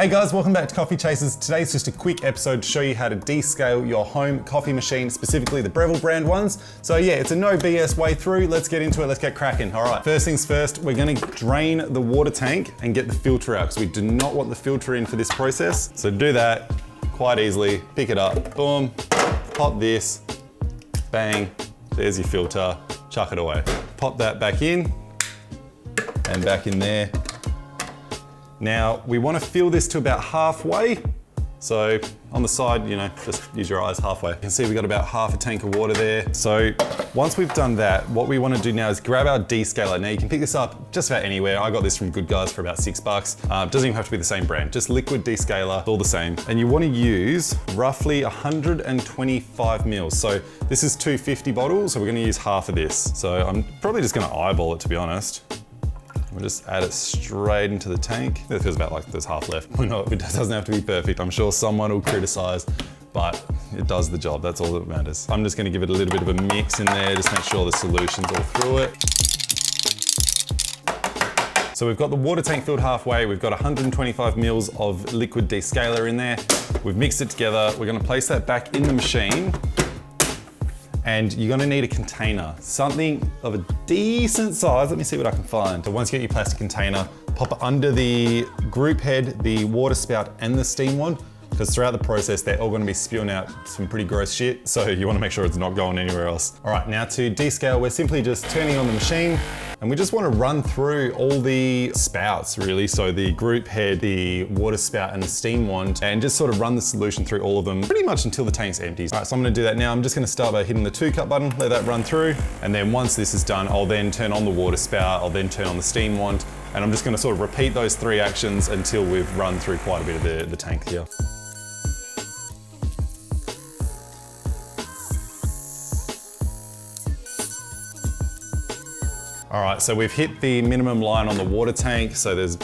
Hey guys, welcome back to Coffee Chasers. Today's just a quick episode to show you how to descale your home coffee machine, specifically the Breville brand ones. So yeah, it's a no BS way through. Let's get into it, let's get cracking. All right, first things first, we're gonna drain the water tank and get the filter out because we do not want the filter in for this process. So do that quite easily, pick it up, boom, pop this, bang, there's your filter, chuck it away. Pop that back in and back in there. Now, we want to fill this to about halfway. So on the side, you know, just use your eyes halfway. You can see we've got about half a tank of water there. So once we've done that, what we want to do now is grab our Descaler. Now you can pick this up just about anywhere. I got this from Good Guys for about $6. Doesn't even have to be the same brand, just liquid Descaler, all the same. And you want to use roughly 125 mils. So this is 250 bottles, so we're going to use half of this. So I'm probably just going to eyeball it, to be honest. We'll just add it straight into the tank. It feels about like there's half left. It doesn't have to be perfect. I'm sure someone will criticize, but it does the job. That's all that matters. I'm just gonna give it a little bit of a mix in there, just make sure the solution's all through it. So we've got the water tank filled halfway. We've got 125 mils of liquid Descaler in there. We've mixed it together. We're gonna place that back in the machine. And you're gonna need a container, something of a decent size. Let me see what I can find. So once you get your plastic container, pop it under the group head, the water spout, and the steam wand, because throughout the process, they're all gonna be spewing out some pretty gross shit. So you wanna make sure it's not going anywhere else. All right, now to descale, we're simply just turning on the machine, and we just wanna run through all the spouts, really. So the group head, the water spout, and the steam wand, and just sort of run the solution through all of them pretty much until the tank's empty. All right, so I'm gonna do that now. I'm just gonna start by hitting the 2-cup button, let that run through. And then once this is done, I'll then turn on the water spout, I'll then turn on the steam wand, and I'm just gonna sort of repeat those 3 actions until we've run through quite a bit of the tank here. All right, so we've hit the minimum line on the water tank, so there's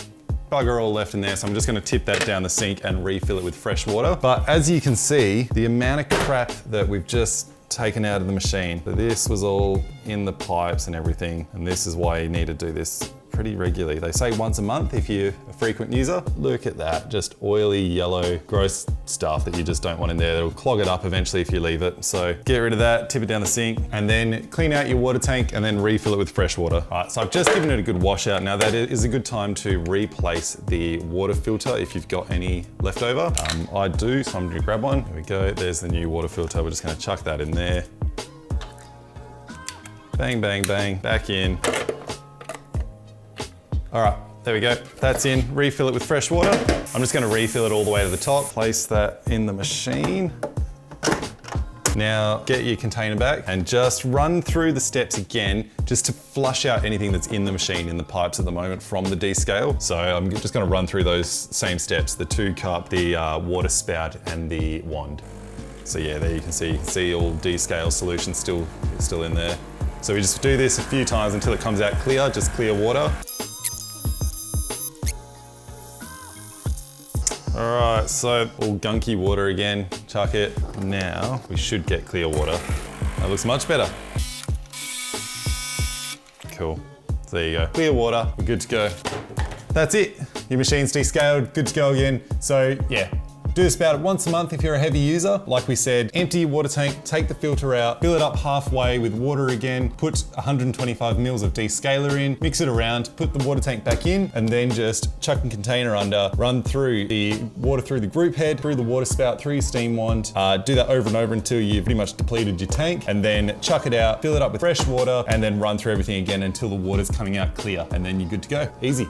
bugger all left in there, so I'm just gonna tip that down the sink and refill it with fresh water. But as you can see, the amount of crap that we've just taken out of the machine, so this was all in the pipes and everything, and this is why you need to do this pretty regularly. They say once a month if you're a frequent user. Look at that, just oily, yellow, gross stuff that you just don't want in there. It'll clog it up eventually if you leave it. So get rid of that, tip it down the sink, and then clean out your water tank and then refill it with fresh water. All right, so I've just given it a good wash out. Now that is a good time to replace the water filter if you've got any left over. I do, so I'm gonna grab one. There we go, there's the new water filter. We're just gonna chuck that in there. Bang, bang, bang, back in. All right, there we go. That's in, refill it with fresh water. I'm just gonna refill it all the way to the top. Place that in the machine. Now get your container back and just run through the steps again, just to flush out anything that's in the machine, in the pipes at the moment from the descale. So I'm just gonna run through those same steps, the 2-cup, the water spout, and the wand. So yeah, there you can see all descale solution still in there. So we just do this a few times until it comes out clear, just clear water. All right, so all gunky water again, chuck it. Now we should get clear water. That looks much better. Cool, so there you go. Clear water, we're good to go. That's it, your machine's descaled, good to go again. So yeah, do this about once a month if you're a heavy user. Like we said, empty your water tank, take the filter out, fill it up halfway with water again, put 125 mils of Descaler in, mix it around, put the water tank back in, and then just chuck a container under, run through the water through the group head, through the water spout, through your steam wand. Do that over and over until you've pretty much depleted your tank, and then chuck it out, fill it up with fresh water, and then run through everything again until the water's coming out clear, and then you're good to go. Easy.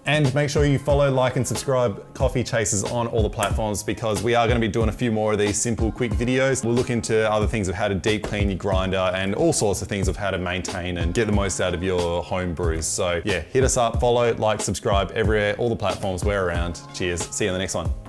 And make sure you follow, like, and subscribe Coffee Chasers on all the platforms, because we are going to be doing a few more of these simple, quick videos. We'll look into other things of how to deep clean your grinder and all sorts of things of how to maintain and get the most out of your home brews. So yeah, hit us up, follow, like, subscribe everywhere, all the platforms we're around. Cheers. See you in the next one.